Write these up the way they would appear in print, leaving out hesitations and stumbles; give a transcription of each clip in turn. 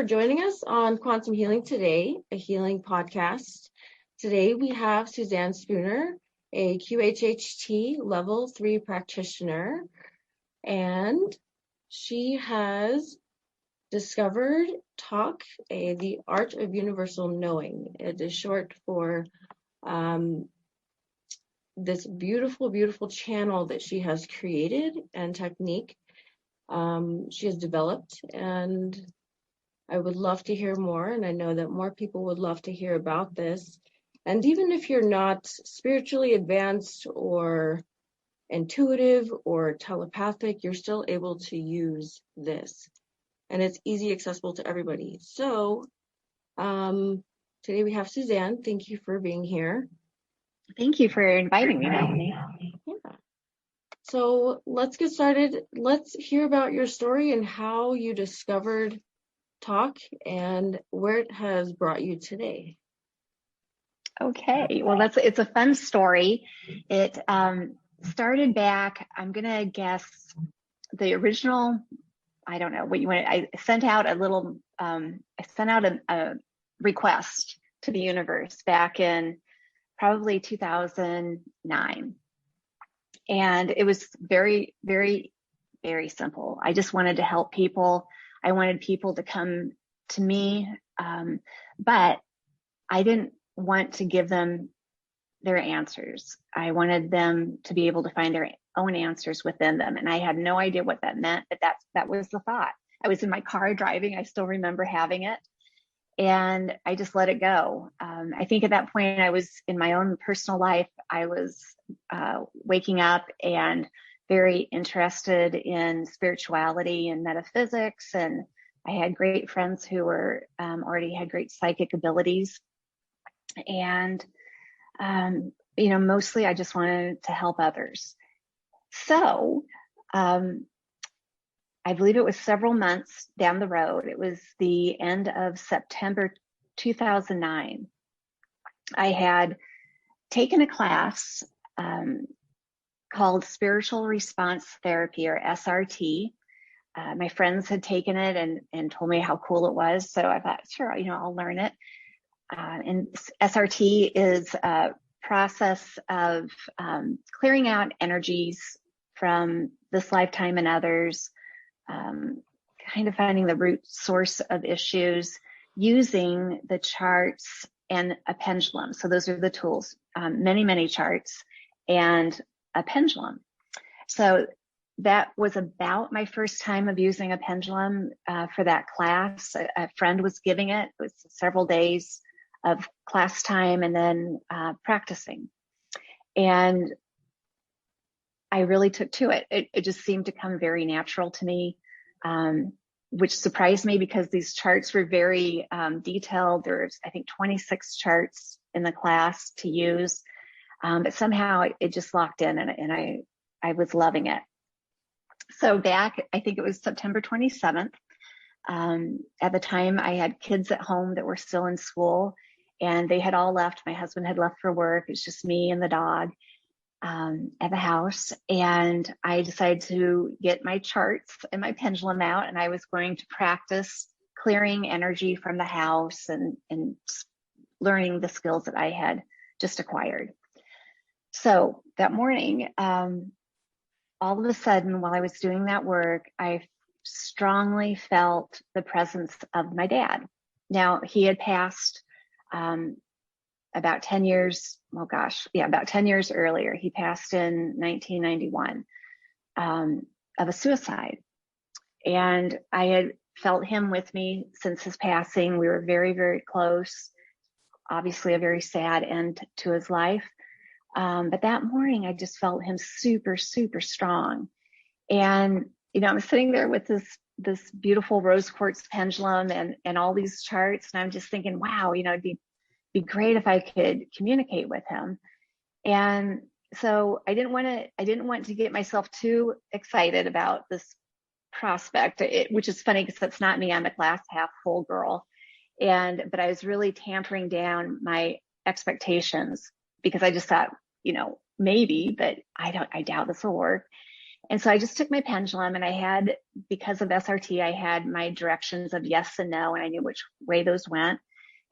joining us on Quantum Healing Today, a healing podcast. Today we have Suzanne Spooner, a QHHT Level 3 practitioner, and she has discovered TAUK, the Art of Universal Knowing. It is short for this beautiful, beautiful channel that she has created and technique she has developed, and I would love to hear more, and I know that more people would love to hear about this. And even if you're not spiritually advanced or intuitive or telepathic, you're still able to use this. And it's easy, accessible to everybody. So today we have Suzanne. Thank you for being here. Thank you for inviting me, Melanie. Yeah. So let's get started. Let's hear about your story and how you discovered TAUK and where it has brought you today. Okay, well, it's a fun story. It started back, I'm gonna guess the original, I don't know what you want. I sent out a little, I sent out a request to the universe back in probably 2009. And it was very, very, very simple. I just wanted to help people. I wanted people to come to me, but I didn't want to give them their answers. I wanted them to be able to find their own answers within them. And I had no idea what that meant, but that was the thought. I was in my car driving. I still remember having it. And I just let it go. I think at that point, I was in my own personal life. I was waking up and very interested in spirituality and metaphysics. And I had great friends who were already had great psychic abilities. And, mostly I just wanted to help others. So I believe it was several months down the road. It was the end of September 2009. I had taken a class called Spiritual Response Therapy, or SRT. My friends had taken it and told me how cool it was. So I thought, sure, I'll learn it. And SRT is a process of clearing out energies from this lifetime and others, kind of finding the root source of issues using the charts and a pendulum. So those are the tools, many, many charts and a pendulum. So that was about my first time of using a pendulum for that class. A friend was giving it. It was several days of class time and then practicing. And I really took to it. It just seemed to come very natural to me, which surprised me because these charts were very detailed. There's, I think, 26 charts in the class to use, but somehow it just locked in, and I was loving it. So back, I think it was September 27th. At the time, I had kids at home that were still in school, and they had all left. My husband had left for work. It was just me and the dog at the house. And I decided to get my charts and my pendulum out, and I was going to practice clearing energy from the house and learning the skills that I had just acquired. So that morning, all of a sudden, while I was doing that work, I strongly felt the presence of my dad. Now, he had passed about 10 years, about 10 years earlier. He passed in 1991 of a suicide. And I had felt him with me since his passing. We were very, very close. Obviously, a very sad end to his life. But that morning, I just felt him super, super strong. And, I'm sitting there with this beautiful rose quartz pendulum and all these charts. And I'm just thinking, wow, it'd be great if I could communicate with him. And so I didn't want to get myself too excited about this prospect, which is funny because that's not me. I'm a glass half full girl. But I was really tampering down my expectations because I just thought, maybe, but I doubt this will work. And so I just took my pendulum, and I had, because of SRT, I had my directions of yes and no, and I knew which way those went.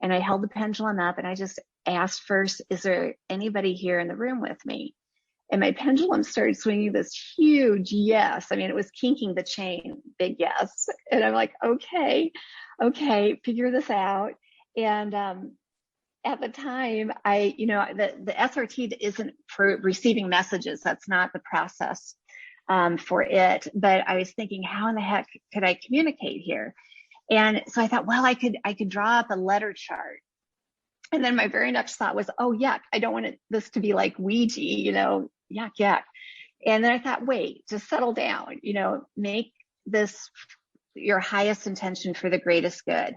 And I held the pendulum up, and I just asked first, is there anybody here in the room with me? And my pendulum started swinging this huge yes. I mean, it was kinking the chain, big yes. And I'm like, okay, figure this out. And at the time, the SRT isn't for receiving messages. That's not the process for it. But I was thinking, how in the heck could I communicate here? And so I thought, well, I could draw up a letter chart. And then my very next thought was, oh, yuck, I don't want this to be like Ouija, yuck. And then I thought, wait, just settle down, make this your highest intention for the greatest good.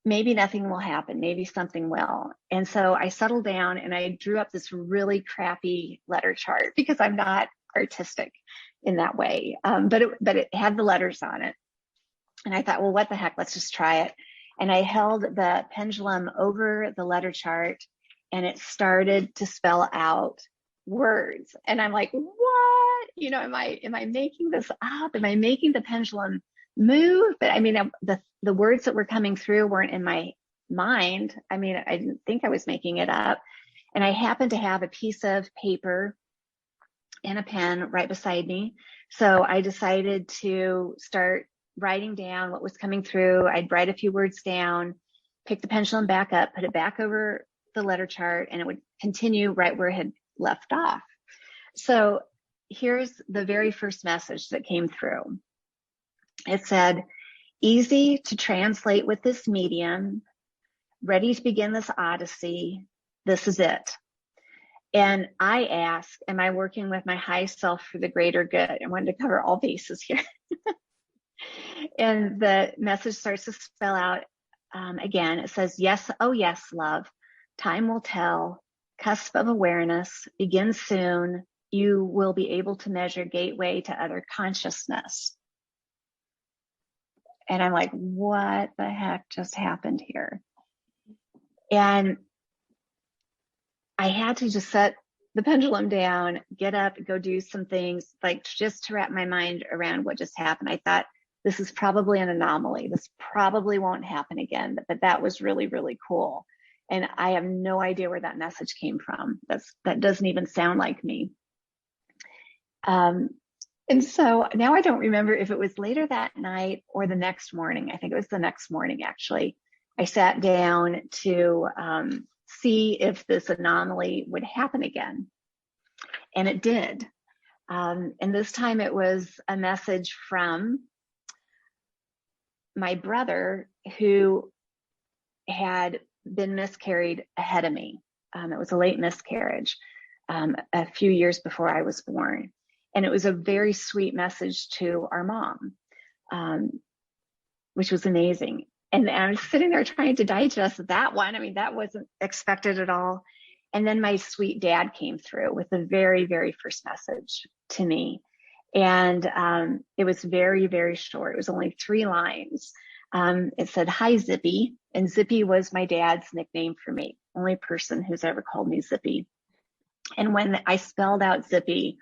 Maybe nothing will happen. Maybe something will. And so I settled down and I drew up this really crappy letter chart because I'm not artistic in that way. But it had the letters on it. And I thought, well, what the heck? Let's just try it. And I held the pendulum over the letter chart, and it started to spell out words. And I'm like, what? Am I making this up? Am I making the pendulum move? But I mean, the words that were coming through weren't in my mind. I mean, I didn't think I was making it up. And I happened to have a piece of paper and a pen right beside me. So I decided to start writing down what was coming through. I'd write a few words down, pick the pendulum back up, put it back over the letter chart, and it would continue right where it had left off. So here's the very first message that came through. It said, easy to translate with this medium, ready to begin this odyssey. This is it. And I asked, am I working with my high self for the greater good? I wanted to cover all bases here. And the message starts to spell out again. It says, yes, oh yes, love. Time will tell. Cusp of awareness. Begin soon. You will be able to measure gateway to other consciousness. And I'm like, what the heck just happened here? And I had to just set the pendulum down, get up, go do some things, like just to wrap my mind around what just happened. I thought, this is probably an anomaly. This probably won't happen again, but that was really, really cool. And I have no idea where that message came from. That doesn't even sound like me. And so now I don't remember if it was later that night or the next morning. I think it was the next morning, actually. I sat down to see if this anomaly would happen again. And it did. And this time it was a message from my brother, who had been miscarried ahead of me. It was a late miscarriage a few years before I was born. And it was a very sweet message to our mom, which was amazing. And I was sitting there trying to digest that one. I mean, that wasn't expected at all. And then my sweet dad came through with the very, very first message to me. And it was very, very short. It was only 3 lines. It said, hi, Zippy. And Zippy was my dad's nickname for me. Only person who's ever called me Zippy. And when I spelled out Zippy,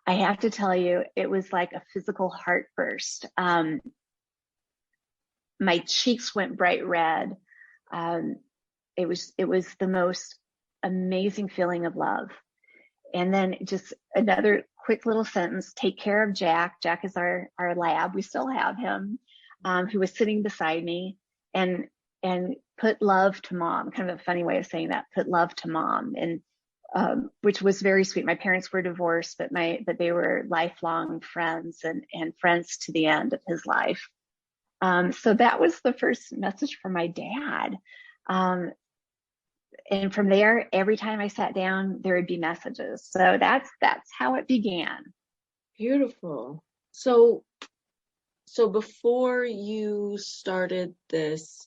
I have to tell you, it was like a physical heartburst. My cheeks went bright red. It was the most amazing feeling of love. And then just another quick little sentence, take care of Jack. Jack is our lab. We still have him, who was sitting beside me, and put love to mom. Kind of a funny way of saying that, put love to mom. And which was very sweet. My parents were divorced, but they were lifelong friends and friends to the end of his life. So that was the first message from my dad. And from there, every time I sat down, there would be messages. So that's how it began. Beautiful. So before you started this,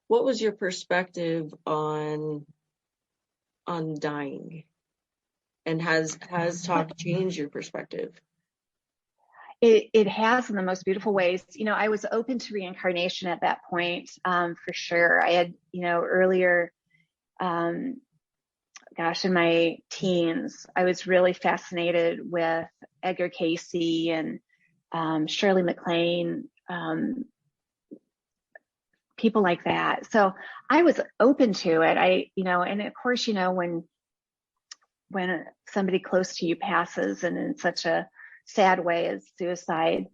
what was your perspective on dying? And has TAUK changed your perspective? It has, in the most beautiful ways. I was open to reincarnation at that point, for sure. I had, earlier gosh, in my teens, I was really fascinated with Edgar Cayce and Shirley MacLaine, people like that. So I was open to it. And of course, when somebody close to you passes, and in such a sad way as suicide,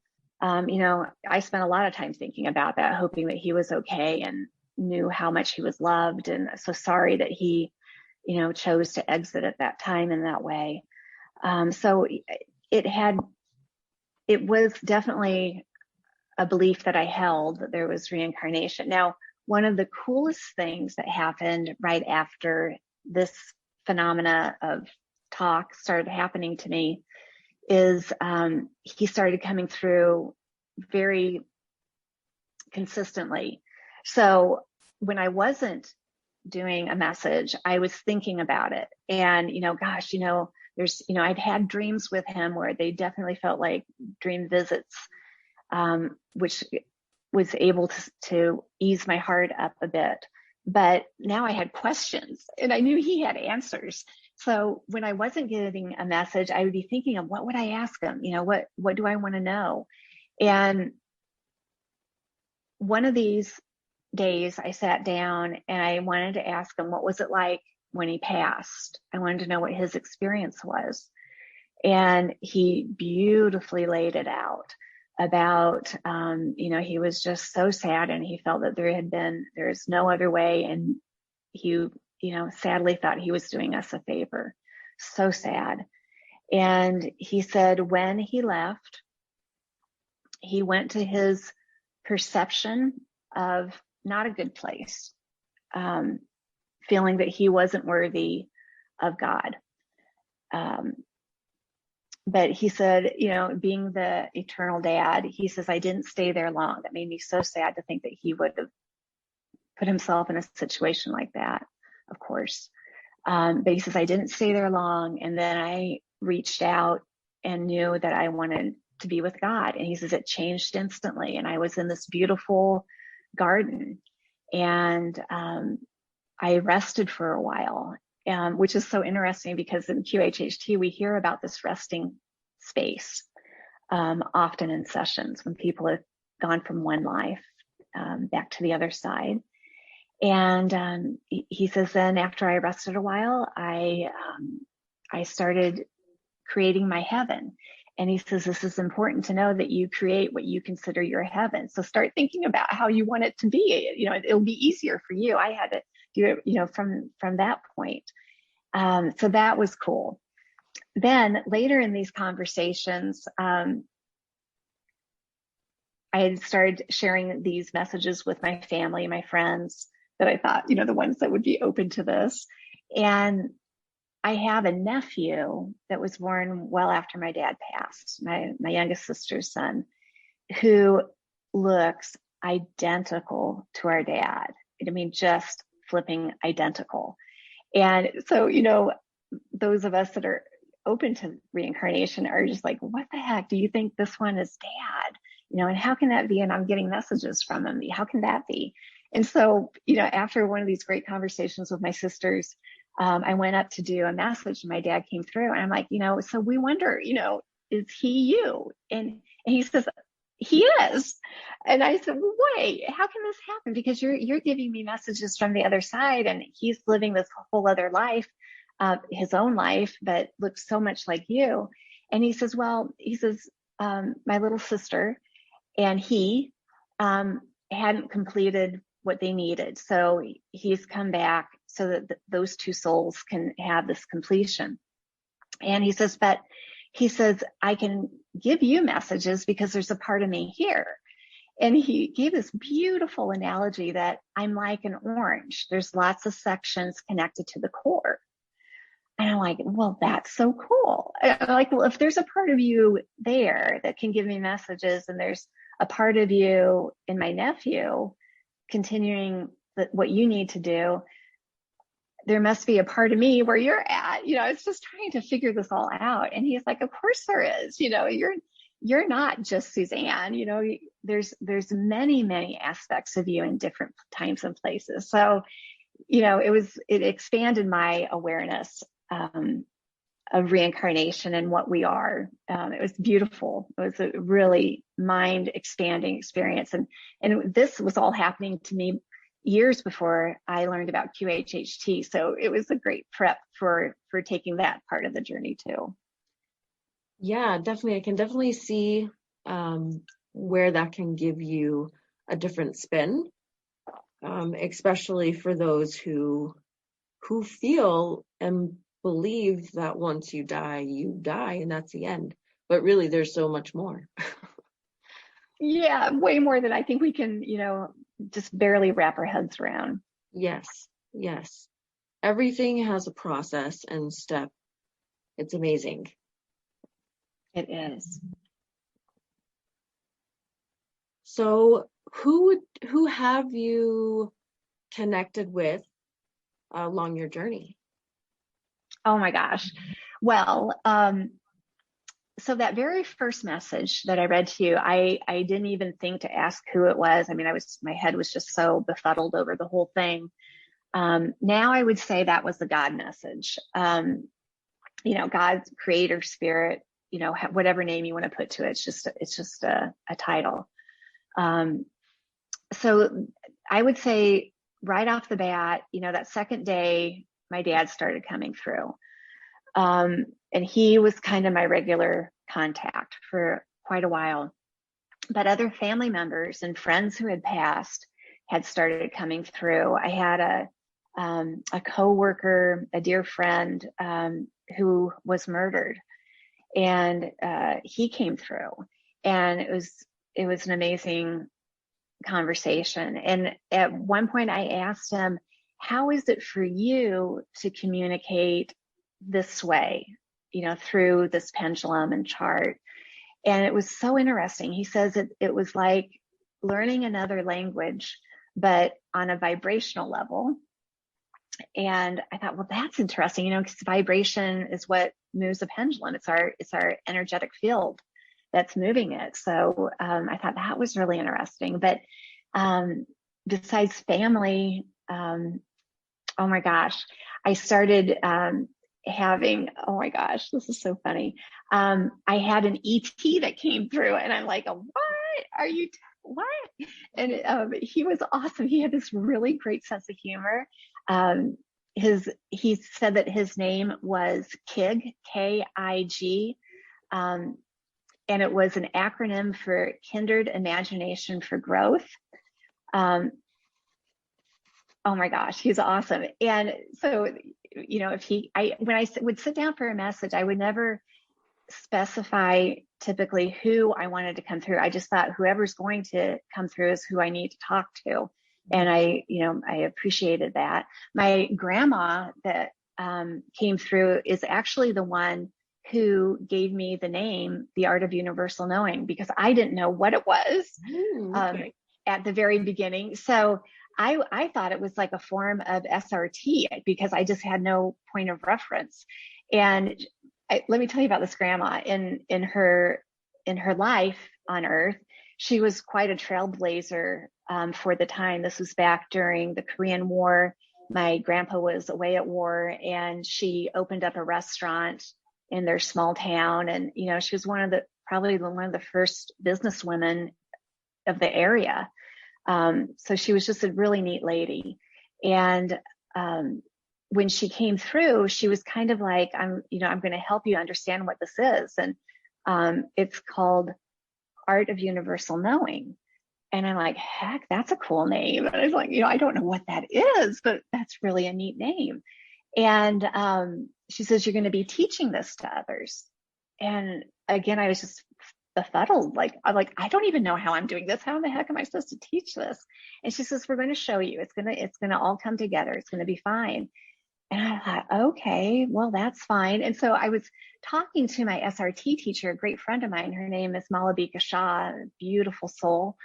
I spent a lot of time thinking about that, hoping that he was okay and knew how much he was loved. And so sorry that he, chose to exit at that time in that way. So it was definitely a belief that I held, that there was reincarnation. Now, one of the coolest things that happened right after this phenomena of TAUK started happening to me is he started coming through very consistently. So when I wasn't doing a message, I was thinking about it. And, gosh, there's, I'd had dreams with him where they definitely felt like dream visits, which was able to ease my heart up a bit. But now I had questions and I knew he had answers. So when I wasn't getting a message, I would be thinking of what would I ask him? What do I want to know? And one of these days I sat down and I wanted to ask him, what was it like when he passed? I wanted to know what his experience was. And he beautifully laid it out about, he was just so sad and he felt that there's no other way. And he, sadly thought he was doing us a favor. So sad. And he said when he left, he went to his perception of not a good place, feeling that he wasn't worthy of God. But he said, being the eternal dad, he says, I didn't stay there long. That made me so sad to think that he would have put himself in a situation like that, of course. But he says, I didn't stay there long. And then I reached out and knew that I wanted to be with God. And he says, it changed instantly. And I was in this beautiful garden and I rested for a while. Which is so interesting because in QHHT, we hear about this resting space often in sessions when people have gone from one life back to the other side. And he says, then after I rested a while, I started creating my heaven. And he says, this is important to know that you create what you consider your heaven. So start thinking about how you want it to be. It'll be easier for you. I had to do it, from that point. So that was cool. Then later in these conversations, I had started sharing these messages with my family, my friends that I thought, the ones that would be open to this. And I have a nephew that was born well after my dad passed, my youngest sister's son, who looks identical to our dad. I mean, just flipping identical. And so, those of us that are open to reincarnation are just like, what the heck? Do you think this one is dad? And how can that be? And I'm getting messages from him. How can that be? And so, after one of these great conversations with my sisters, I went up to do a message and my dad came through and I'm like, so we wonder, is he you? And he says, he is. And I said, well, wait, how can this happen? Because you're giving me messages from the other side and he's living this whole other life, his own life, but looks so much like you. And he says, my little sister and he hadn't completed what they needed. So he's come back so that those two souls can have this completion. And he says, I can give you messages because there's a part of me here. And he gave this beautiful analogy that I'm like an orange. There's lots of sections connected to the core. And I'm like, well, that's so cool. And I'm like, well, if there's a part of you there that can give me messages and there's a part of you in my nephew continuing what you need to do, there must be a part of me where you're at. It's just trying to figure this all out. And he's like, of course there is. You're not just Suzanne. There's many, many aspects of you in different times and places. So it expanded my awareness of reincarnation and what we are. It was beautiful. It was a really mind expanding experience. And this was all happening to me years before I learned about QHHT. So it was a great prep for taking that part of the journey too. Yeah, definitely. I can definitely see where that can give you a different spin, especially for those who feel and believe that once you die and that's the end. But really, there's so much more. Yeah, way more than I think we can, just barely wrap our heads around. Yes, yes. Everything has a process and step. It's amazing. It is. So, who have you connected with along your journey? Oh my gosh. Well, so that very first message that I read to you, I didn't even think to ask who it was. I mean, my head was just so befuddled over the whole thing. Now I would say that was the God message. God's creator spirit, whatever name you want to put to it. It's just a title. So I would say right off the bat, that second day, my dad started coming through. And he was kind of my regular contact for quite a while. But other family members and friends who had passed had started coming through. I had a coworker, a dear friend, who was murdered, and he came through, and it was an amazing conversation. And at one point, I asked him, "How is it for you to communicate this way, through this pendulum and chart?" And it was so interesting. He says it was like learning another language, but on a vibrational level. And I thought, well, that's interesting, because vibration is what moves a pendulum. It's our energetic field that's moving it. So I thought that was really interesting. But besides family, oh my gosh, I started having, oh my gosh, this is so funny. I had an ET that came through, and I'm like, what are you, what? And he was awesome. He had this really great sense of humor. He said that his name was KIG, K-I-G, and it was an acronym for Kindred Imagination for Growth. Oh my gosh, he's awesome. And so, when I would sit down for a message, I would never specify typically who I wanted to come through. I just thought whoever's going to come through is who I need to talk to. And I appreciated that. My grandma that came through is actually the one who gave me the name, The Art of Universal Knowing, because I didn't know what it was at the very beginning. So I thought it was like a form of SRT because I just had no point of reference. And let me tell you about this grandma. In her life on Earth, she was quite a trailblazer for the time. This was back during the Korean War. My grandpa was away at war, and she opened up a restaurant in their small town. And she was probably one of the first businesswomen of the area. So she was just a really neat lady. And when she came through, she was kind of like, I'm going to help you understand what this is. And it's called Art of Universal Knowing. And I'm like, heck, that's a cool name. And I was like, I don't know what that is, but that's really a neat name. And she says, you're going to be teaching this to others. And again, I was just befuddled. I'm like, I don't even know how I'm doing this. How in the heck am I supposed to teach this? And she says, we're going to show you. It's going to all come together. It's going to be fine. And I thought, okay, well, that's fine. And so I was talking to my SRT teacher, a great friend of mine. Her name is Malabika Shah, a beautiful soul.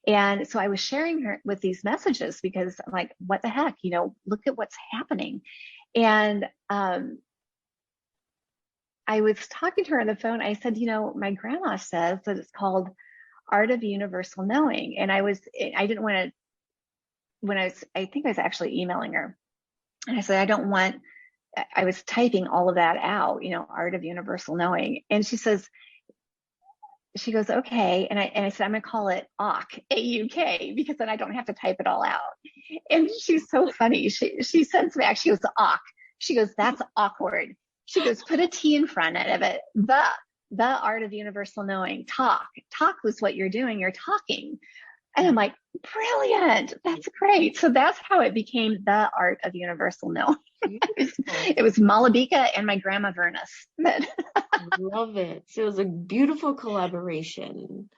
And so I was sharing her with these messages because I'm like, what the heck, look at what's happening. And I was talking to her on the phone. I said, my grandma says that it's called Art of Universal Knowing. And I didn't want to, I think I was actually emailing her. And I said, I was typing all of that out, Art of Universal Knowing. And she goes, okay. And I said, I'm going to call it AUK, AUK, because then I don't have to type it all out. And she's so funny. She sends back, she goes, AUK. She goes, that's awkward. She goes, put a T in front of it. The Art of Universal Knowing, TAUK. TAUK was what you're doing. You're talking. And I'm like, brilliant. That's great. So that's how it became the Art of Universal Knowing. It was Malabika and my grandma Vernus. Love it. So it was a beautiful collaboration.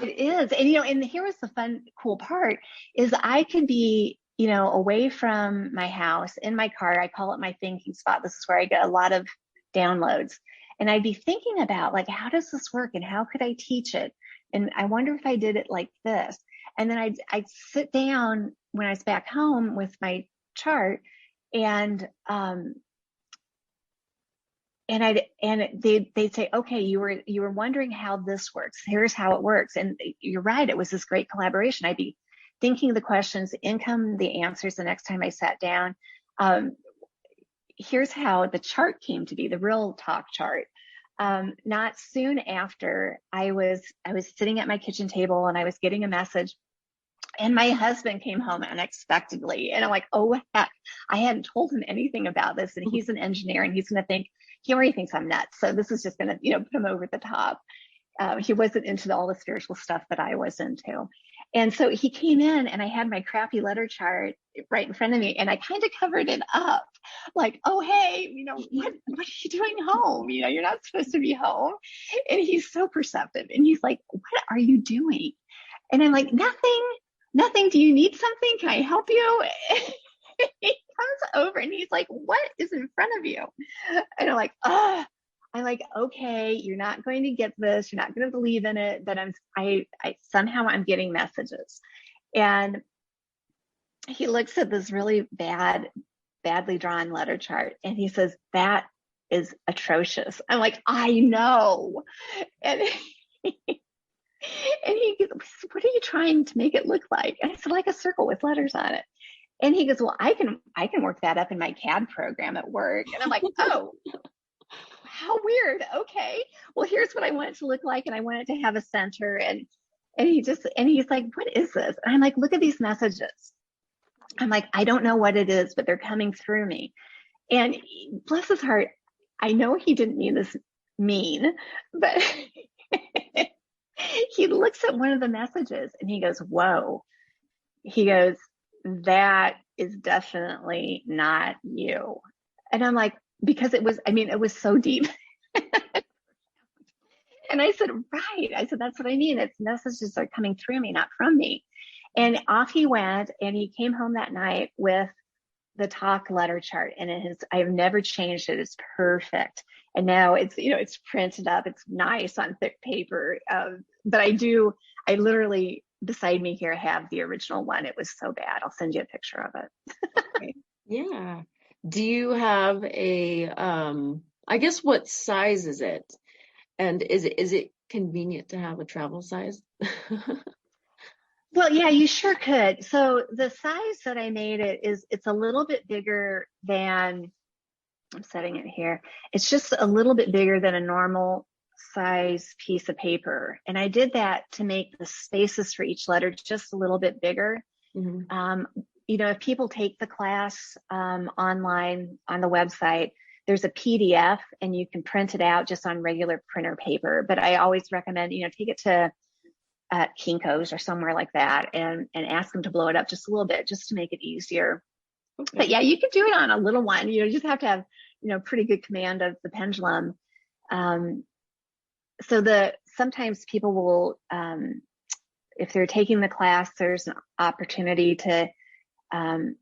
It is. And here was the fun, cool part is I could be, away from my house in my car. I call it my thinking spot. This is where I get a lot of downloads. And I'd be thinking about like, how does this work and how could I teach it? And I wonder if I did it like this. And then I'd sit down when I was back home with my chart and they'd say, okay, you were wondering how this works. Here's how it works. And you're right, it was this great collaboration. I'd be thinking the questions, in come the answers the next time I sat down. Here's how the chart came to be, the real TAUK chart. Not soon after, I was sitting at my kitchen table and I was getting a message, and my husband came home unexpectedly. And I'm like, oh heck, I hadn't told him anything about this. And he's an engineer and he's going to think, he already thinks I'm nuts. So this is just going to, put him over the top. He wasn't into all the spiritual stuff that I was into. And so he came in and I had my crappy letter chart right in front of me and I kind of covered it up like, oh, hey, what are you doing home? You're not supposed to be home. And he's so perceptive. And he's like, what are you doing? And I'm like, nothing. Do you need something? Can I help you? He comes over and he's like, what is in front of you? And I'm like, I'm like, okay, you're not going to get this. You're not going to believe in it, but I somehow I'm getting messages. And he looks at this really badly drawn letter chart and he says, that is atrocious. I'm like, I know. And he goes, what are you trying to make it look like? And I said, like a circle with letters on it. And he goes, well, I can work that up in my CAD program at work. And I'm like, oh, how weird. Okay. Well, here's what I want it to look like. And I want it to have a center. And he's like, what is this? And I'm like, look at these messages. I'm like, I don't know what it is, but they're coming through me. And bless his heart, I know he didn't mean this mean, but he looks at one of the messages and he goes, whoa. He goes, that is definitely not you. And I'm like, because it was so deep. And I said, right. I said, that's what I mean. It's messages are coming through me, not from me. And off he went and he came home that night with the TAUK letter chart and I've never changed it. It's perfect. And now it's printed up. It's nice on thick paper. But I literally beside me here have the original one. It was so bad. I'll send you a picture of it. Yeah. Do you have I guess what size is it? And is it convenient to have a travel size? Well, yeah, you sure could. So the size that I made it's a little bit bigger than, I'm setting it here. It's just a little bit bigger than a normal size piece of paper. And I did that to make the spaces for each letter just a little bit bigger. Mm-hmm. If people take the class online on the website, there's a PDF and you can print it out just on regular printer paper. But I always recommend, take it to Kinko's or somewhere like that and ask them to blow it up just a little bit just to make it easier. Okay. But yeah, you could do it on a little one. You just have to have, pretty good command of the pendulum. Sometimes people will, if they're taking the class, there's an opportunity to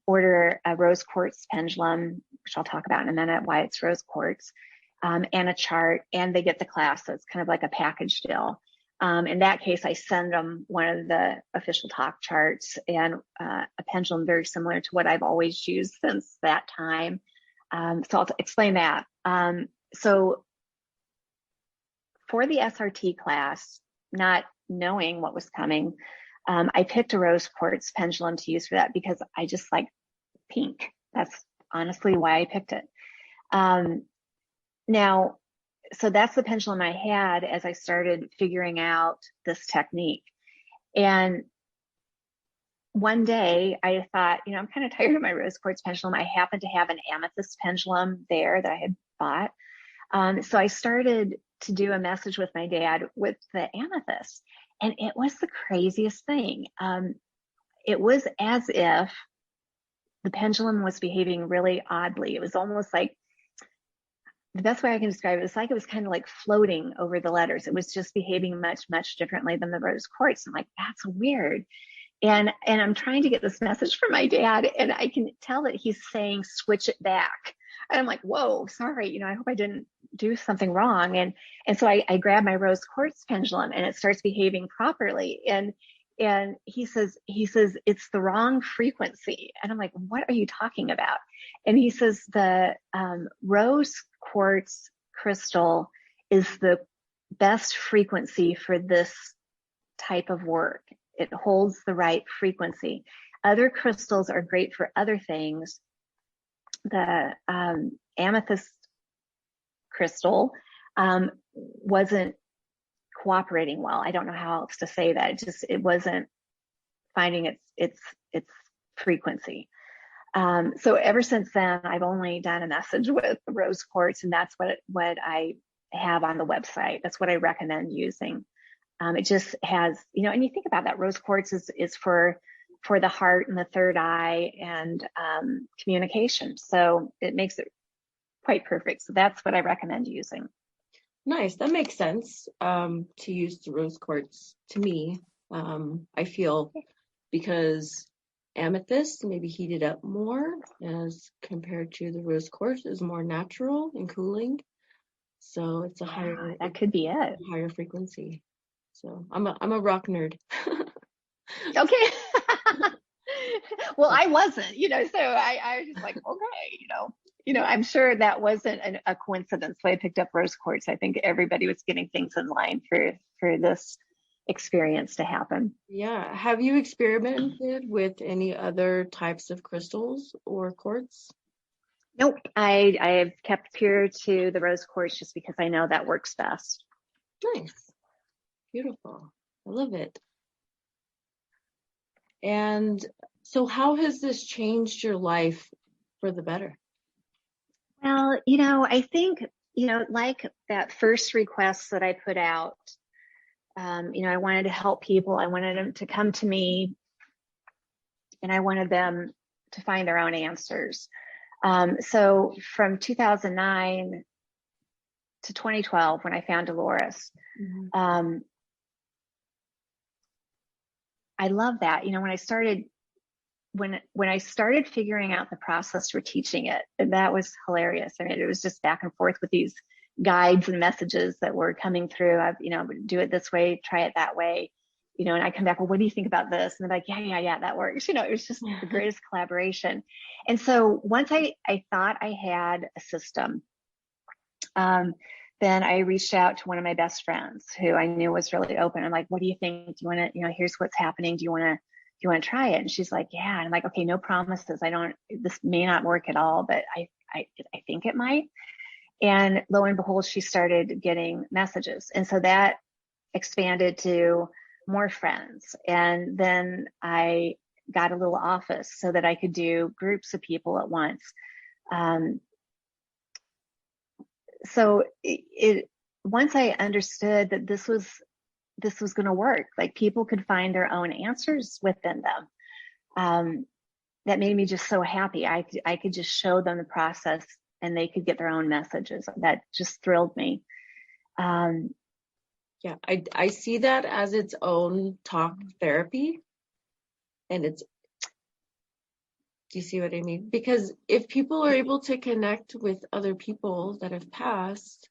order a rose quartz pendulum, which I'll talk about in a minute, why it's rose quartz, and a chart, and they get the class. So it's kind of like a package deal. In that case, I send them one of the official TAUK charts and a pendulum very similar to what I've always used since that time. So I'll explain that. So for the SRT class, not knowing what was coming, I picked a rose quartz pendulum to use for that because I just like pink. honestly why I picked it. Now, so that's the pendulum I had as I started figuring out this technique. And one day I thought, I'm kind of tired of my rose quartz pendulum. I happened to have an amethyst pendulum there that I had bought. So I started to do a message with my dad with the amethyst. And it was the craziest thing. It was as if the pendulum was behaving really oddly. It was almost like, the best way I can describe it is like it was kind of like floating over the letters. It was just behaving much, much differently than the rose quartz. I'm like, that's weird. And I'm trying to get this message from my dad, and I can tell that he's saying, switch it back. And I'm like, whoa, sorry, I hope I didn't do something wrong. And so I grab my rose quartz pendulum, and it starts behaving properly. And he says, it's the wrong frequency. And I'm like, what are you talking about? And he says, the rose quartz crystal is the best frequency for this type of work. It holds the right frequency. Other crystals are great for other things. The amethyst crystal wasn't cooperating well. I don't know how else to say that. It wasn't finding its frequency. So ever since then, I've only done a message with rose quartz, and that's what I have on the website. That's what I recommend using. It just has, and you think about that, rose quartz is for the heart and the third eye and communication. So it makes it quite perfect. So that's what I recommend using. Nice. That makes sense to use the rose quartz to me. I feel because amethyst maybe heated up more as compared to the rose quartz is more natural and cooling. So it's a higher, that could be it. Higher frequency. So I'm a rock nerd. Okay. Well, I wasn't, so I was just like, okay, I'm sure that wasn't a coincidence. So I picked up rose quartz. I think everybody was getting things in line for this experience to happen. Yeah. Have you experimented with any other types of crystals or quartz? Nope. I have kept pure to the rose quartz just because I know that works best. Nice. Beautiful. I love it. And so how has this changed your life for the better? Well, I think, like that first request that I put out, I wanted to help people. I wanted them to come to me, and I wanted them to find their own answers. So from 2009 to 2012, when I found Dolores, I love that. When I started figuring out the process for teaching it, that was hilarious. I mean, it was just back and forth with these guides and messages that were coming through. Do it this way, try it that way, and I come back, well, what do you think about this? And they're like, yeah, that works. It was just the greatest collaboration. And so once I thought I had a system, then I reached out to one of my best friends who I knew was really open. I'm like, what do you think? Do you want to, here's what's happening. Do you want to try it? And she's like, yeah. And I'm like, okay, no promises. This may not work at all, but I think it might. And lo and behold, she started getting messages. And so that expanded to more friends. And then I got a little office so that I could do groups of people at once. So once I understood that this was going to work, like people could find their own answers within them, that made me just so happy. I could just show them the process, and they could get their own messages. That just thrilled me. Yeah, I see that as its own talk therapy, and do you see what I mean? Because if people are able to connect with other people that have passed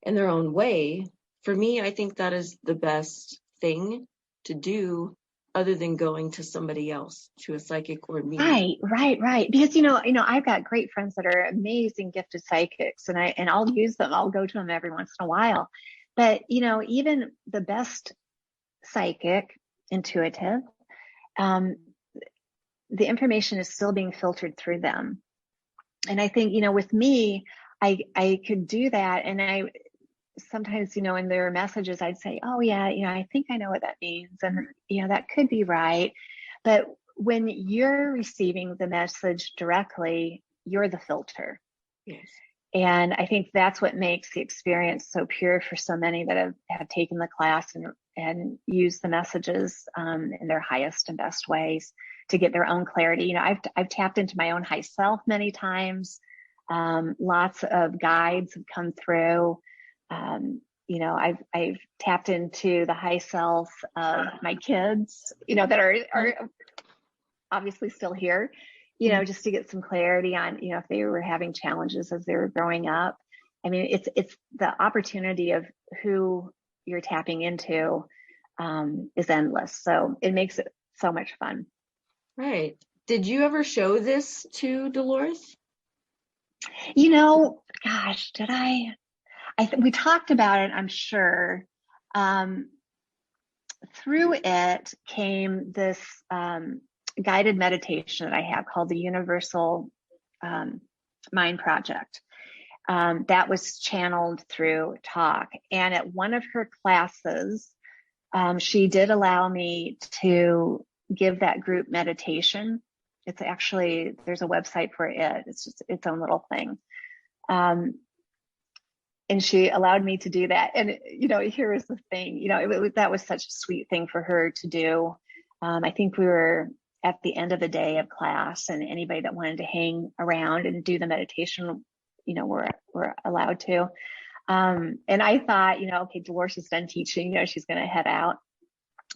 in their own way, for me, I think that is the best thing to do other than going to somebody else, to a psychic or me. Right. Because, I've got great friends that are amazing gifted psychics, and I'll use them. I'll go to them every once in a while. But, even the best psychic, intuitive, the information is still being filtered through them. And I think, with me, I could do that. And I sometimes, in their messages, I'd say, oh yeah, I think I know what that means. And, that could be right. But when you're receiving the message directly, you're the filter. Yes. And I think that's what makes the experience so pure for so many that have taken the class and used the messages in their highest and best ways to get their own clarity. I've tapped into my own high self many times. Lots of guides have come through. I've tapped into the high self of my kids, that are obviously still here, just to get some clarity on, if they were having challenges as they were growing up. I mean, it's the opportunity of who you're tapping into is endless. So it makes it so much fun. Right. Did you ever show this to Dolores? Gosh, did I? We talked about it, I'm sure. Through it came this guided meditation that I have called the Universal Mind Project. That was channeled through TAUK. And at one of her classes, she did allow me to give that group meditation. It's actually, there's a website for it. It's just its own little thing. And she allowed me to do that. And, here is the thing, that was such a sweet thing for her to do. I think we were at the end of the day of class, and anybody that wanted to hang around and do the meditation, were allowed to. And I thought, okay, Dolores is done teaching, she's going to head out.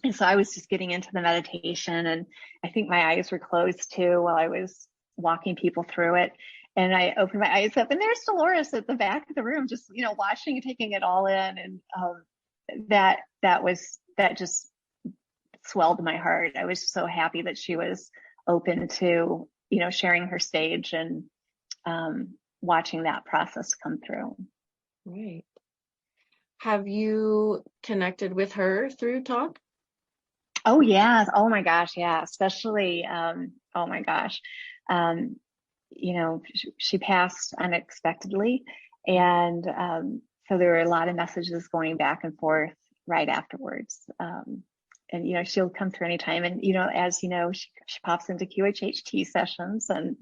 And so I was just getting into the meditation, and I think my eyes were closed too while I was walking people through it. And I opened my eyes up, and there's Dolores at the back of the room, just, watching and taking it all in. And that just swelled my heart. I was so happy that she was open to, sharing her stage and watching that process come through. Right. Have you connected with her through TAUK? Oh, yes. Oh, my gosh. Yeah. Especially, oh, my gosh. She passed unexpectedly. And so there were a lot of messages going back and forth right afterwards. And, she'll come through anytime. And, as she pops into QHHT sessions. And,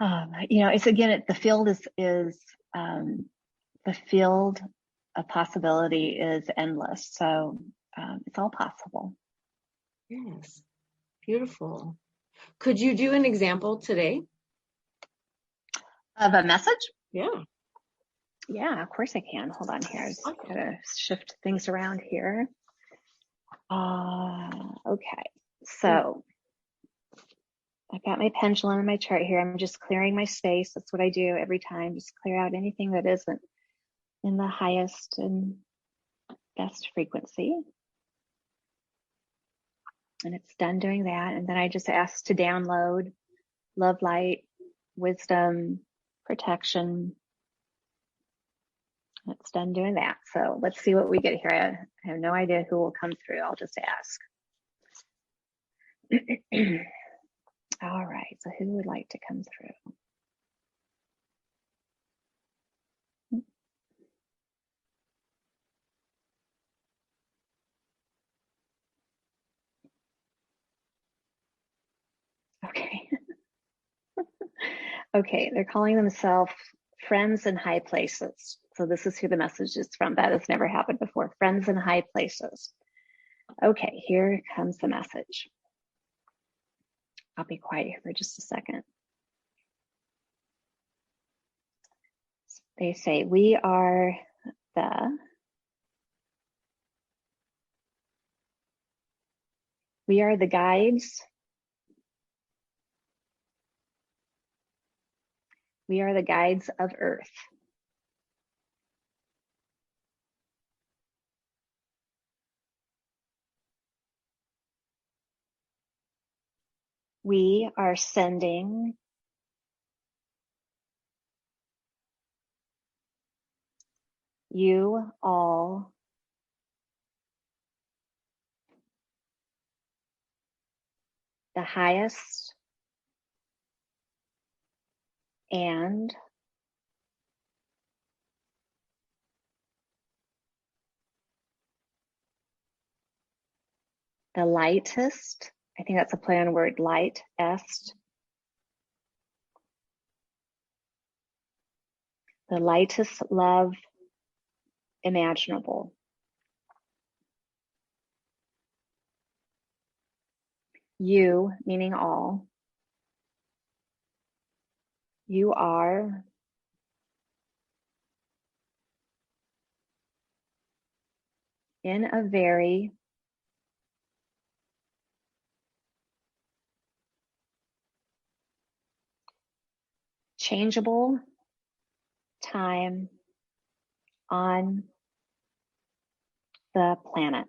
it's again, the field is the field of possibility is endless. So it's all possible. Yes. Beautiful. Could you do an example today? Of a message? Yeah. Yeah, of course I can. Hold on here. I just gotta shift things around here. Okay. So I've got my pendulum and my chart here. I'm just clearing my space. That's what I do every time. Just clear out anything that isn't in the highest and best frequency. And it's done doing that. And then I just ask to download love, light, wisdom, protection. It's done doing that. So let's see what we get here. I have no idea who will come through. I'll just ask. All right. So who would like to come through? Okay. Okay. They're calling themselves friends in high places. So this is who the message is from. That has never happened before. Friends in high places. Okay. Here comes the message. I'll be quiet here for just a second. They say, we are the guides. We are the guides of Earth. We are sending you all the highest and the lightest, I think that's a play on word, lightest, the lightest love imaginable. You, meaning all, you are in a very changeable time on the planet.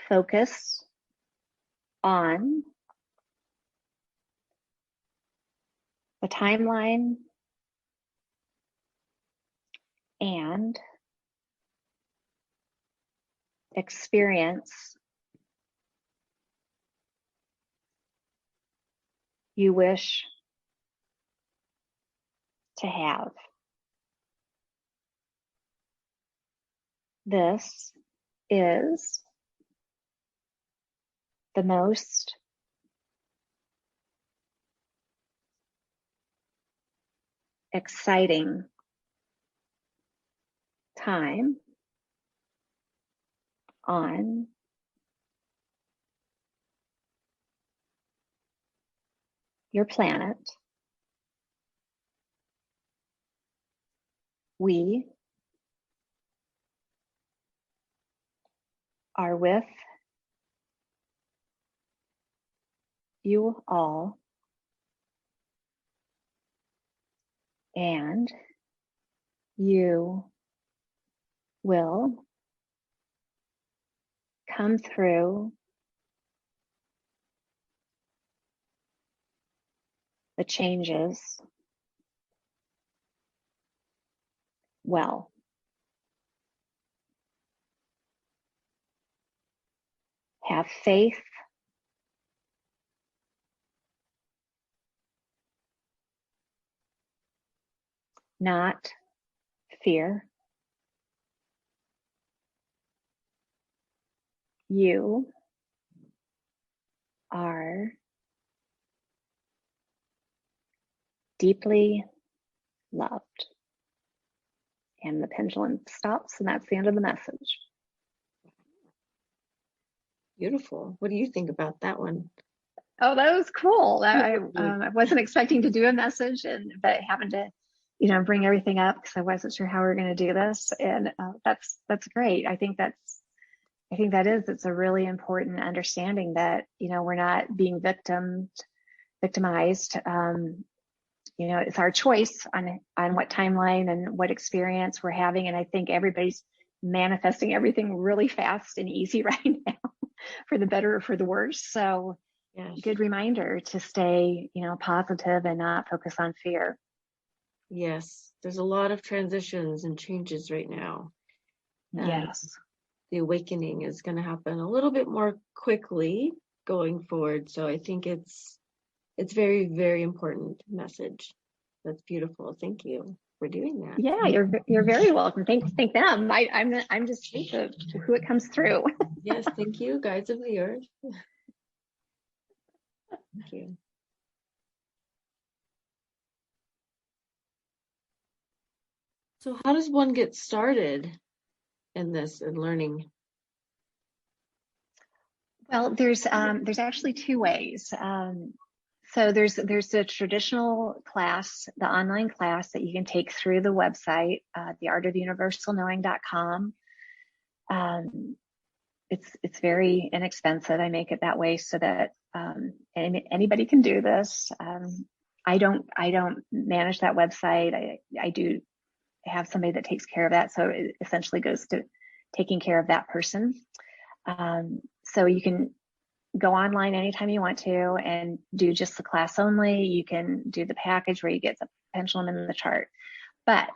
Focus on the timeline and experience you wish to have. This is the most exciting time on your planet. We are with you all, and you will come through the changes well. Have faith, not fear. You are deeply loved. And the pendulum stops, and that's the end of the message. Beautiful. What do you think about that one? Oh, that was cool. I wasn't expecting to do a message, but having to, bring everything up because I wasn't sure how we were going to do this, and that's great. I think it's a really important understanding that we're not being victimized. It's our choice on what timeline and what experience we're having, and I think everybody's manifesting everything really fast and easy right now, for the better or for the worse. So. Yes. Good reminder to stay, positive and not focus on fear. Yes, there's a lot of transitions and changes right now. Yes. The awakening is going to happen a little bit more quickly going forward. So I think it's very, very important message. That's beautiful. Thank you for doing that. Yeah, you're very welcome. Thank them. I'm just who it comes through. Yes, thank you, guides of the earth. Thank you. So how does one get started in this and learning? Well, there's actually two ways. So there's a traditional class, the online class that you can take through the website, theartofuniversalknowing.com. It's very inexpensive. I make it that way so that anybody can do this. I don't manage that website. I do have somebody that takes care of that. So it essentially goes to taking care of that person. So you can go online anytime you want to and do just the class only. You can do the package where you get the pendulum and the chart. But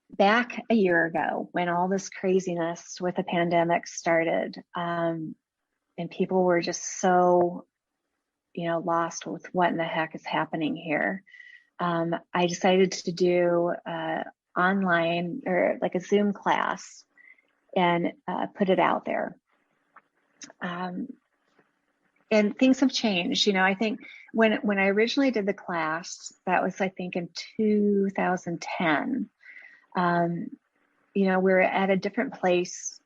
back a year ago, when all this craziness with the pandemic started, and people were just so, lost with what in the heck is happening here. I decided to do online or like a Zoom class and put it out there. And things have changed. I think when I originally did the class, that was, I think, in 2010, we're at a different place,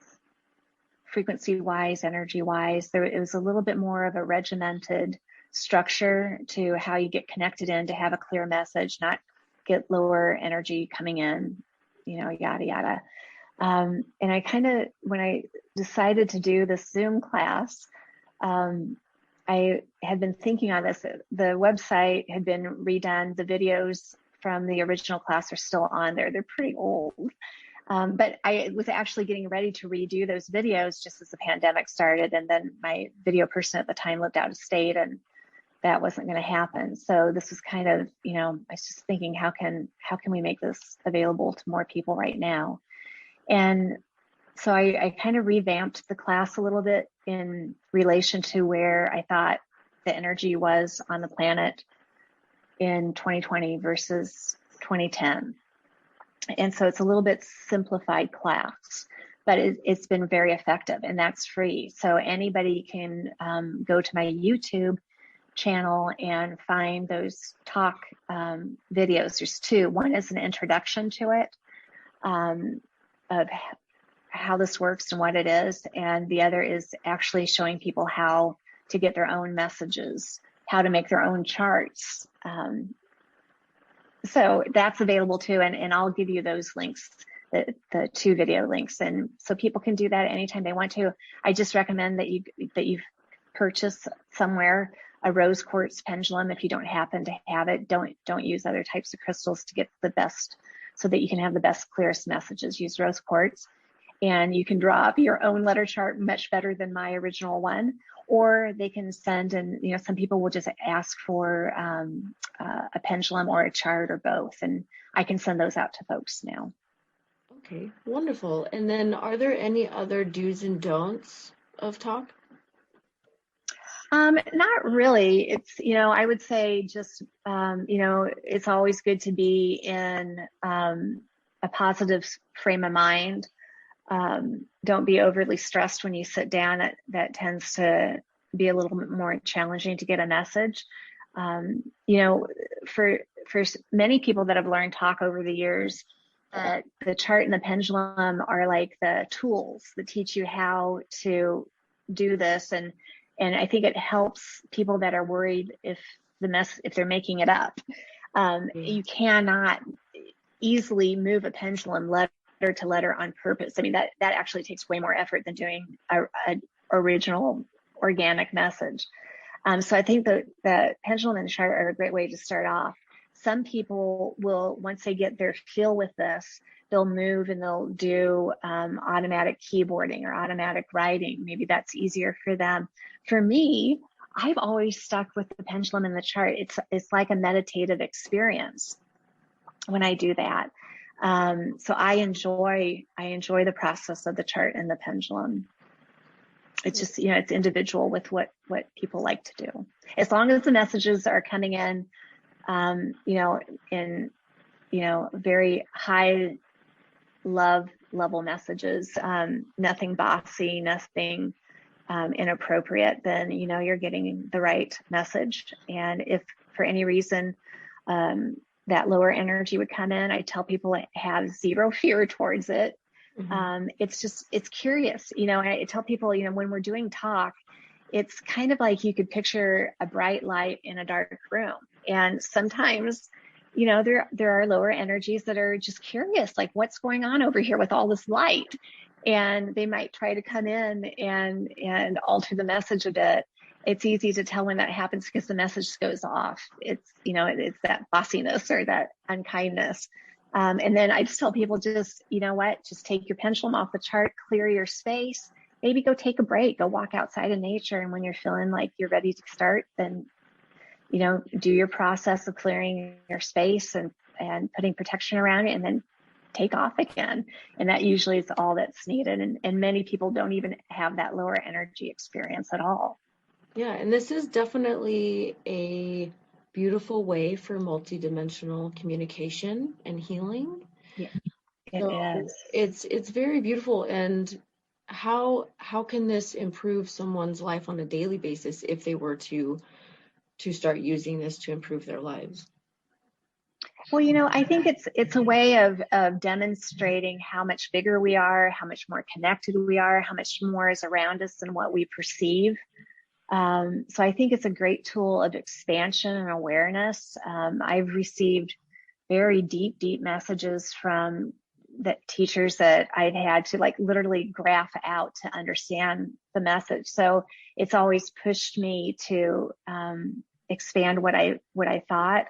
frequency-wise, energy-wise. It was a little bit more of a regimented structure to how you get connected in to have a clear message, not get lower energy coming in, yada, yada. And I kind of, when I decided to do this Zoom class, I had been thinking on this. The website had been redone. The videos from the original class are still on there. They're pretty old. But I was actually getting ready to redo those videos just as the pandemic started. And then my video person at the time lived out of state, and that wasn't going to happen. So this was kind of, I was just thinking, how can we make this available to more people right now? And so I kind of revamped the class a little bit in relation to where I thought the energy was on the planet in 2020 versus 2010. And so it's a little bit simplified class, but it's been very effective, and that's free. So anybody can go to my YouTube channel and find those TAUK videos. There's two. One is an introduction to it, of how this works and what it is, and the other is actually showing people how to get their own messages, how to make their own charts. So that's available too, and I'll give you those links, the two video links, and so people can do that anytime they want to. I just recommend that you purchase somewhere a rose quartz pendulum. If you don't happen to have it, don't use other types of crystals to get the best, so that you can have the best, clearest messages. Use rose quartz, and you can draw up your own letter chart much better than my original one. Or they can send, and some people will just ask for a pendulum or a chart or both, and I can send those out to folks now. Okay, wonderful. And then, are there any other do's and don'ts of TAUK? Not really. It's, I would say just, it's always good to be in a positive frame of mind. Don't be overly stressed when you sit down. That tends to be a little bit more challenging to get a message. For many people that have learned TAUK over the years, the chart and the pendulum are like the tools that teach you how to do this, and I think it helps people that are worried if they're making it up. You cannot easily move a pendulum letter to letter on purpose. I mean, that actually takes way more effort than doing an original organic message. So I think that the pendulum and chart are a great way to start off. Some people will, once they get their feel with this, they'll move and they'll do automatic keyboarding or automatic writing. Maybe that's easier for them. For me, I've always stuck with the pendulum and the chart. It's like a meditative experience when I do that. So I enjoy the process of the chart and the pendulum. It's just, it's individual with what people like to do. As long as the messages are coming in, in very high love level messages, nothing bossy, nothing inappropriate, then, you're getting the right message. And if for any reason, that lower energy would come in, I tell people I have zero fear towards it. Mm-hmm. It's curious. I tell people, when we're doing TAUK, it's kind of like you could picture a bright light in a dark room. And sometimes, there are lower energies that are just curious, like what's going on over here with all this light? And they might try to come in and alter the message a bit. It's easy to tell when that happens because the message goes off. It's, it's that bossiness or that unkindness. And then I just tell people, just take your pendulum off the chart, clear your space, maybe go take a break, go walk outside in nature. And when you're feeling like you're ready to start, then, do your process of clearing your space and putting protection around it, and then take off again. And that usually is all that's needed. And many people don't even have that lower energy experience at all. Yeah, and this is definitely a beautiful way for multidimensional communication and healing. Yeah, it So is. it's very beautiful. And how can this improve someone's life on a daily basis if they were to start using this to improve their lives? Well, I think it's a way of demonstrating how much bigger we are, how much more connected we are, how much more is around us than what we perceive. So I think it's a great tool of expansion and awareness. I've received very deep messages from the teachers that I've had to like literally graph out to understand the message. So it's always pushed me to expand what I thought.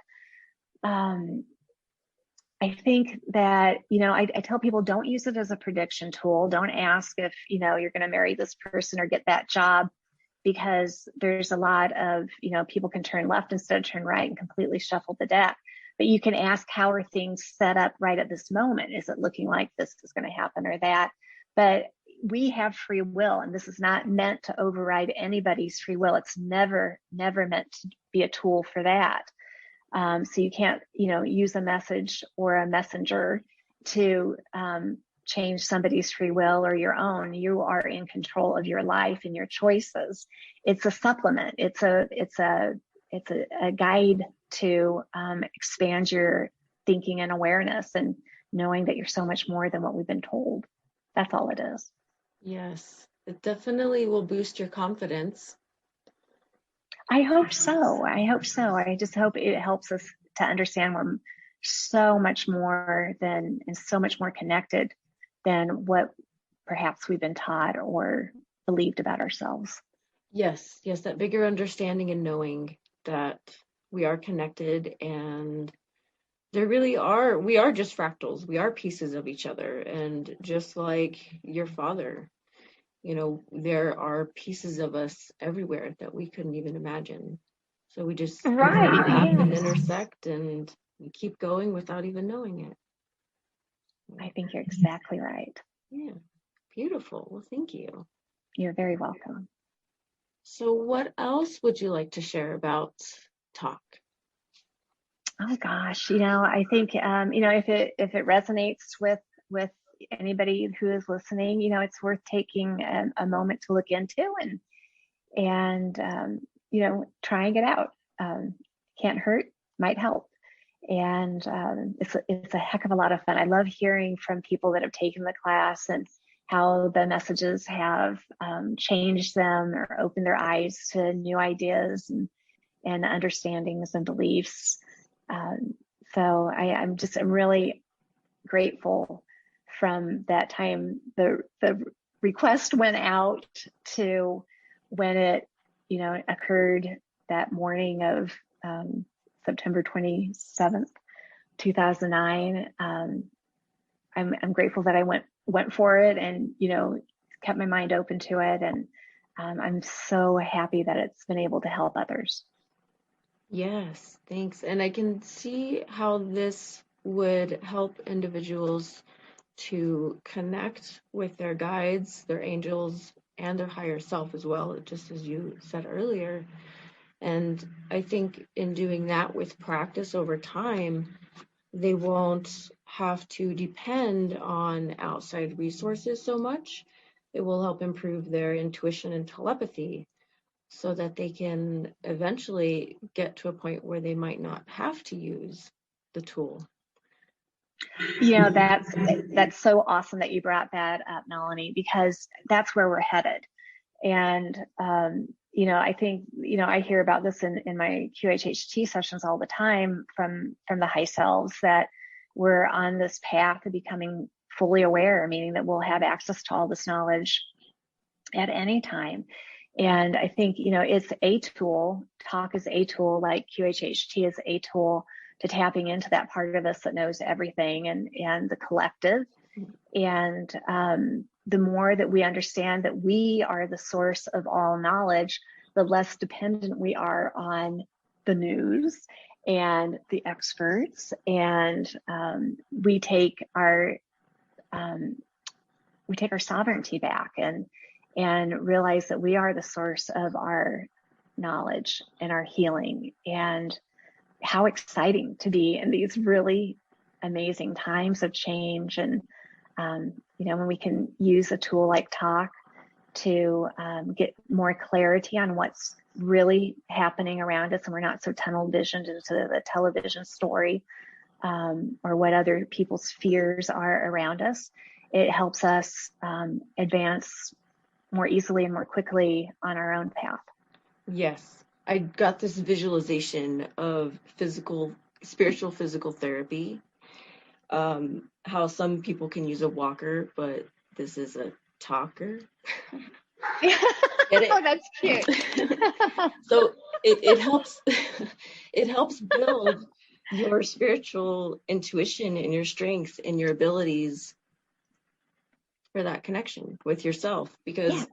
I think that, I tell people don't use it as a prediction tool. Don't ask if, you're going to marry this person or get that job, because there's a lot of, people can turn left instead of turn right and completely shuffle the deck. But you can ask, how are things set up right at this moment? Is it looking like this is going to happen or that? But we have free will, and this is not meant to override anybody's free will. It's never meant to be a tool for that. So you can't, use a message or a messenger to change somebody's free will or your own. You are in control of your life and your choices. It's a supplement. It's a guide to expand your thinking and awareness, and knowing that you're so much more than what we've been told. That's all it is. Yes, it definitely will boost your confidence. I hope so. I just hope it helps us to understand we're so much more than, and so much more connected than what perhaps we've been taught or believed about ourselves. Yes, that bigger understanding and knowing that we are connected, and we are just fractals. We are pieces of each other. And just like your father, there are pieces of us everywhere that we couldn't even imagine. So we just Right. overlap and Yes. intersect, and we keep going without even knowing it. I think you're exactly right. Yeah, beautiful. Well, thank you. You're very welcome. So what else would you like to share about TAUK? Oh gosh, I think if it resonates with anybody who is listening, it's worth taking a moment to look into and trying it out. Can't hurt, might help. And it's a heck of a lot of fun. I love hearing from people that have taken the class and how the messages have changed them or opened their eyes to new ideas and understandings and beliefs. So I'm really grateful from that time the request went out to when it occurred that morning of September 27th, 2009. I'm grateful that I went for it and kept my mind open to it, and I'm so happy that it's been able to help others. Yes, thanks. And I can see how this would help individuals to connect with their guides, their angels, and their higher self as well, just as you said earlier. And I think in doing that with practice over time, they won't have to depend on outside resources so much. It will help improve their intuition and telepathy so that they can eventually get to a point where they might not have to use the tool. That's so awesome that you brought that up, Melanie, because that's where we're headed. And I think I hear about this in my QHHT sessions all the time from the high selves, that we're on this path of becoming fully aware, meaning that we'll have access to all this knowledge at any time. And I think it's a tool. TAUK is a tool, like QHHT is a tool to tapping into that part of us that knows everything and the collective. And the more that we understand that we are the source of all knowledge, the less dependent we are on the news and the experts, and we take our sovereignty back and realize that we are the source of our knowledge and our healing. And how exciting to be in these really amazing times of change. And when we can use a tool like TAUK to get more clarity on what's really happening around us, and we're not so tunnel visioned into the television story or what other people's fears are around us, it helps us advance more easily and more quickly on our own path. Yes, I got this visualization of spiritual physical therapy. How some people can use a walker, but this is a talker. Get it? Oh, that's cute. So it helps it helps build your spiritual intuition and your strengths and your abilities for that connection with yourself, because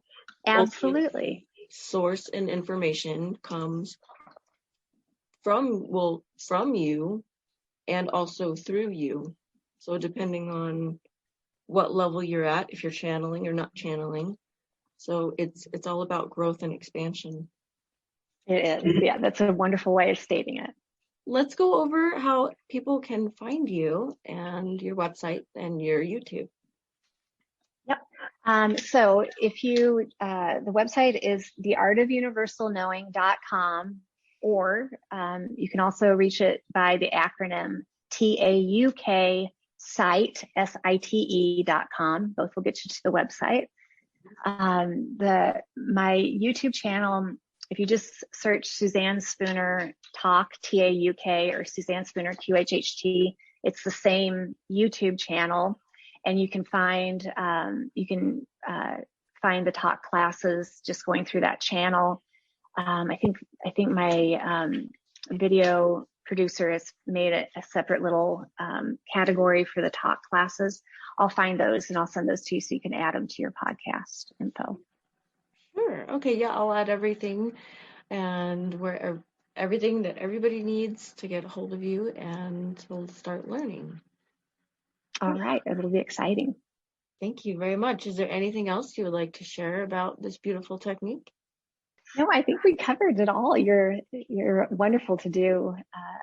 absolutely, source and information comes from you and also through you. So depending on what level you're at, if you're channeling or not channeling. So it's all about growth and expansion. It is. Yeah, that's a wonderful way of stating it. Let's go over how people can find you and your website and your YouTube. Yep. So if the website is theartofuniversalknowing.com, or you can also reach it by the acronym TAUK site, SITE.com. Both will get you to the website. My YouTube channel, if you just search Suzanne Spooner TAUK, TAUK, or Suzanne Spooner QHHT, it's the same YouTube channel, and you can find the TAUK classes just going through that channel. I think my video producer has made a separate little category for the TAUK classes. I'll find those and I'll send those to you so you can add them to your podcast info. Sure. Okay. Yeah, I'll add everything and everything that everybody needs to get a hold of you, and we'll start learning. All right. It'll be exciting. Thank you very much. Is there anything else you would like to share about this beautiful technique? No, I think we covered it all. You're wonderful to do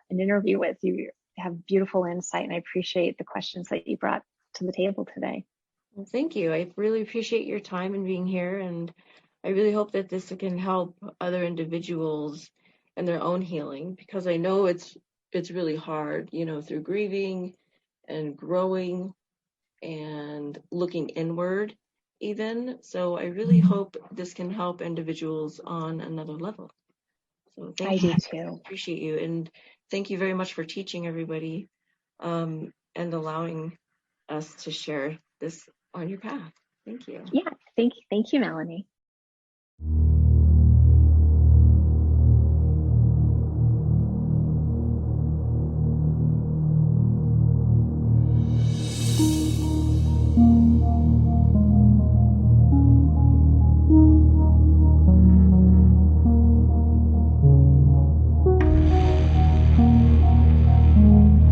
an interview with. You have beautiful insight, and I appreciate the questions that you brought to the table today. Well, thank you. I really appreciate your time and being here, and I really hope that this can help other individuals in their own healing, because I know it's really hard, through grieving and growing and looking inward even. So I really hope this can help individuals on another level. So thank you. I do too. Appreciate you. And thank you very much for teaching everybody and allowing us to share this on your path. Thank you. Yeah, thank you, Melanie.